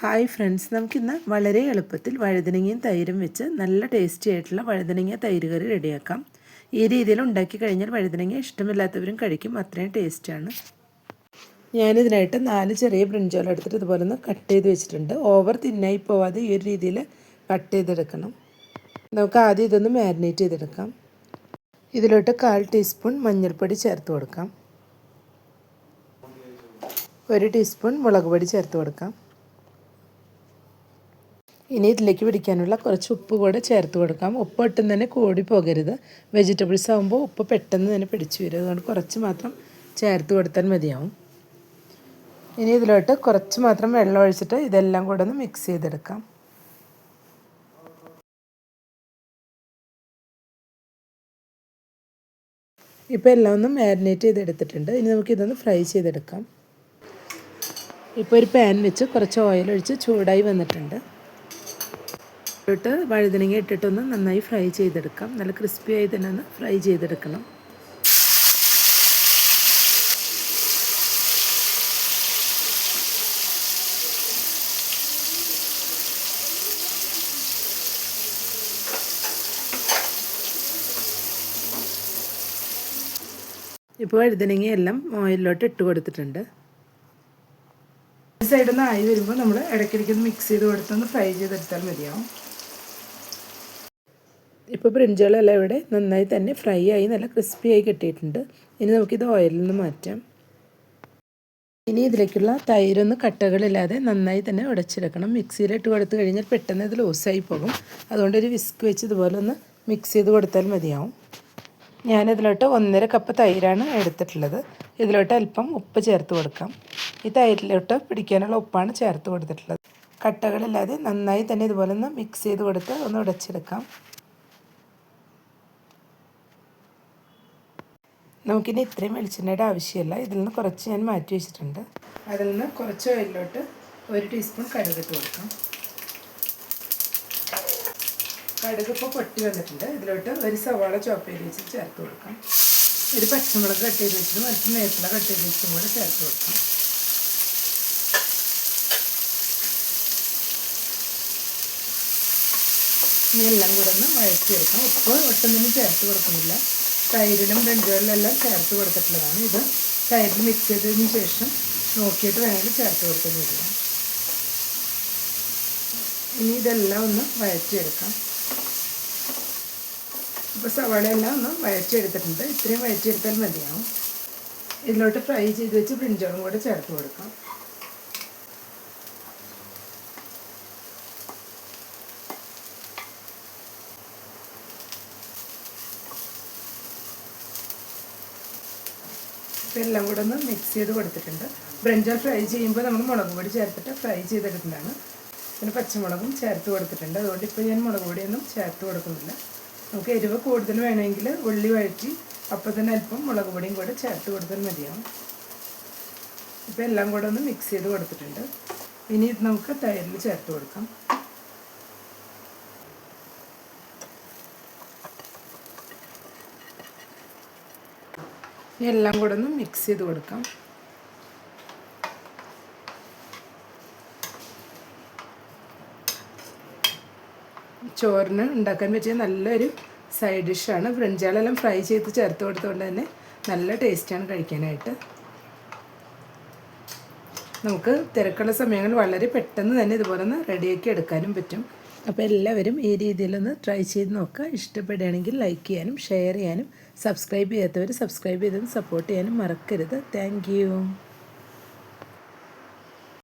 Hi friends, നമുക്കിന്ന് വളരെ എളുപ്പത്തിൽ വഴുതനങ്ങയും തൈരും വെച്ച് നല്ല ടേസ്റ്റി ആയിട്ടുള്ള വഴുതനങ്ങ തൈര് കറി റെഡിയാക്കാം. ഈ രീതിയിൽ ഉണ്ടാക്കി കഴിഞ്ഞാൽ വഴുതനങ്ങ ഇഷ്ടമില്ലാത്തവരും കഴിക്കും, അത്രയും ടേസ്റ്റാണ്. ഞാനിതിനായിട്ട് 4 ചെറിയ ബ്രിഞ്ചോല എടുത്തിട്ട് ഇതുപോലെ ഒന്ന് കട്ട് ചെയ്ത് വെച്ചിട്ടുണ്ട്. ഓവർ തിന്നായി പോവാതെ ഈ ഒരു രീതിയിൽ കട്ട് ചെയ്തെടുക്കണം. നമുക്ക് ആദ്യം ഇതൊന്ന് മാരിനേറ്റ് ചെയ്തെടുക്കാം. ഇതിലോട്ട് 1/4 ടീസ്പൂൺ മഞ്ഞൾപ്പൊടി ചേർത്ത് കൊടുക്കാം. 1 ടീസ്പൂൺ മുളക് പൊടി ചേർത്ത് കൊടുക്കാം. ഇനി ഇതിലേക്ക് പിടിക്കാനുള്ള കുറച്ച് ഉപ്പ് കൂടെ ചേർത്ത് കൊടുക്കാം. ഉപ്പ് ഒട്ടും തന്നെ കൂടി പോകരുത്. വെജിറ്റബിൾസ് ആകുമ്പോൾ ഉപ്പ് പെട്ടെന്ന് തന്നെ പിടിച്ചു വരും. അതുകൊണ്ട് കുറച്ച് മാത്രം ചേർത്ത് കൊടുത്താൽ മതിയാവും. ഇനി ഇതിലോട്ട് കുറച്ച് മാത്രം വെള്ളം ഒഴിച്ചിട്ട് ഇതെല്ലാം കൂടെ ഒന്ന് മിക്സ് ചെയ്തെടുക്കാം. ഇപ്പോൾ എല്ലാം ഒന്ന് മാരിനേറ്റ് ചെയ്തെടുത്തിട്ടുണ്ട്. ഇനി നമുക്കിതൊന്ന് ഫ്രൈ ചെയ്തെടുക്കാം. ഇപ്പോൾ ഒരു പാൻ വെച്ച് കുറച്ച് ഓയിൽ ഒഴിച്ച് ചൂടായി വന്നിട്ടുണ്ട്. ഇട്ട് വഴുതനങ്ങ ഇട്ടിട്ടൊന്ന് നന്നായി ഫ്രൈ ചെയ്തെടുക്കാം. നല്ല ക്രിസ്പിയായി തന്നെ ഒന്ന് ഫ്രൈ ചെയ്തെടുക്കണം. ഇപ്പോൾ വഴുതനങ്ങയെല്ലാം ഓയിലിലോട്ട് ഇട്ട് കൊടുത്തിട്ടുണ്ട്. ഈ സൈഡിൽ നിന്ന് ആയി വരുമ്പോൾ നമ്മൾ ഇടയ്ക്കിടയ്ക്ക് മിക്സ് ചെയ്ത് കൊടുത്തൊന്ന് ഫ്രൈ ചെയ്തെടുത്താൽ മതിയാവും. ഇപ്പോൾ ബ്രിഞ്ചോളെല്ലാം ഇവിടെ നന്നായി തന്നെ ഫ്രൈ ആയി നല്ല ക്രിസ്പിയായി കിട്ടിയിട്ടുണ്ട്. ഇനി നമുക്കിത് ഓയിലിൽ നിന്ന് മാറ്റാം. ഇനി ഇതിലേക്കുള്ള തൈരൊന്ന് കട്ടകളില്ലാതെ നന്നായി തന്നെ ഉടച്ചെടുക്കണം. മിക്സിയിലിട്ട് കൊടുത്തു കഴിഞ്ഞാൽ പെട്ടെന്ന് ഇത് ലൂസായി പോകും. അതുകൊണ്ട് ഒരു വിസ്ക് വെച്ച് ഇതുപോലെ ഒന്ന് മിക്സ് ചെയ്ത് കൊടുത്താൽ മതിയാവും. ഞാനിതിലോട്ട് 1.5 കപ്പ് തൈരാണ് എടുത്തിട്ടുള്ളത്. ഇതിലോട്ട് അല്പം ഉപ്പ് ചേർത്ത് കൊടുക്കാം. ഈ തൈരിലോട്ട് പിടിക്കാനുള്ള ഉപ്പാണ് ചേർത്ത് കൊടുത്തിട്ടുള്ളത്. കട്ടകളില്ലാതെ നന്നായി തന്നെ ഇതുപോലെ ഒന്ന് മിക്സ് ചെയ്ത് കൊടുത്ത് ഒന്ന് ഉടച്ചെടുക്കാം. നമുക്കിനി ഇത്രയും വെളിച്ചെണ്ണയുടെ ആവശ്യമില്ല. ഇതിൽ നിന്ന് കുറച്ച് ഞാൻ മാറ്റി വെച്ചിട്ടുണ്ട്. അതിൽ നിന്ന് കുറച്ച് ഓയിലിലോട്ട് 1 ടീസ്പൂൺ കടുകിട്ട് കൊടുക്കാം. കടുക് ഇപ്പോൾ പൊട്ടി വന്നിട്ടുണ്ട്. ഇതിലോട്ട് ഒരു സവാള ചോപ്പ് ചെയ്ത് വെച്ച് ചേർത്ത് കൊടുക്കാം. ഒരു പച്ചമുളക് കട്ട് ചെയ്ത് വെച്ചിട്ടും മറ്റു വേപ്പില കട്ട് ചെയ്ത് വെച്ചിട്ടും കൂടെ ചേർത്ത് കൊടുക്കാം. ഇനി എല്ലാം കൂടെ ഒന്ന് വഴറ്റിയെടുക്കാം. ഉപ്പ് ഒട്ടും തന്നെ ചേർത്ത് കൊടുക്കുന്നില്ല. തൈരിലും ബ്രിഞ്ചോളിലെല്ലാം ചേർത്ത് കൊടുത്തിട്ടുള്ളതാണ്. ഇത് തൈരിൽ മിക്സ് ചെയ്തതിന് ശേഷം നോക്കിയിട്ട് വേണമെങ്കിൽ ചേർത്ത് കൊടുത്ത് വരിക. ഇനി ഇതെല്ലാം ഒന്ന് വഴറ്റിയെടുക്കാം. ഇപ്പോൾ സവാളയെല്ലാം ഒന്ന് വഴറ്റിയെടുത്തിട്ടുണ്ട്. ഇത്രയും വഴറ്റിയെടുത്താൽ മതിയാവും. ഇതിലോട്ട് ഫ്രൈ ചെയ്ത് വെച്ച് ബ്രിഞ്ചോളും കൂടെ ചേർത്ത് കൊടുക്കാം. ഇപ്പോൾ എല്ലാം കൂടെ ഒന്ന് മിക്സ് ചെയ്ത് കൊടുത്തിട്ടുണ്ട്. ബ്രിഞ്ചോൾ ഫ്രൈ ചെയ്യുമ്പോൾ നമ്മൾ മുളക് പൊടി ചേർത്തിട്ട് ഫ്രൈ ചെയ്തെടുക്കുന്നതാണ്. പിന്നെ പച്ചമുളകും ചേർത്ത് കൊടുത്തിട്ടുണ്ട്. അതുകൊണ്ട് ഇപ്പോൾ ഞാൻ മുളക് പൊടിയൊന്നും ചേർത്ത് കൊടുക്കുന്നില്ല. നമുക്ക് എരിവ് കൂടുതൽ വേണമെങ്കിൽ ഉള്ളി വഴറ്റി അപ്പോൾ തന്നെ അല്പം മുളക് പൊടിയും കൂടെ ചേർത്ത് കൊടുത്താൽ മതിയാവും. ഇപ്പോൾ എല്ലാം കൂടെ ഒന്ന് മിക്സ് ചെയ്ത് കൊടുത്തിട്ടുണ്ട്. ഇനി ഇത് നമുക്ക് തൈരിൽ ചേർത്ത് കൊടുക്കാം. എല്ലാം കൂടെ ഒന്ന് മിക്സ് ചെയ്ത് കൊടുക്കാം. ചോറിന് ഉണ്ടാക്കാൻ പറ്റിയ നല്ലൊരു സൈഡ് ഡിഷാണ്. ബ്രിഞ്ചാളെല്ലാം ഫ്രൈ ചെയ്ത് ചേർത്ത് കൊടുത്തുകൊണ്ട് തന്നെ നല്ല ടേസ്റ്റാണ് കഴിക്കാനായിട്ട്. നമുക്ക് തിരക്കുള്ള സമയങ്ങളിൽ വളരെ പെട്ടെന്ന് തന്നെ ഇതുപോലെ ഒന്ന് റെഡിയാക്കി എടുക്കാനും പറ്റും. അപ്പോൾ എല്ലാവരും ഈ രീതിയിലൊന്ന് ട്രൈ ചെയ്ത് നോക്കുക. ഇഷ്ടപ്പെടുകയാണെങ്കിൽ ലൈക്ക് ചെയ്യാനും ഷെയർ ചെയ്യാനും സബ്സ്ക്രൈബ് ചെയ്യാത്തവർ സബ്സ്ക്രൈബ് ചെയ്തതും സപ്പോർട്ട് ചെയ്യാനും മറക്കരുത്. Thank you.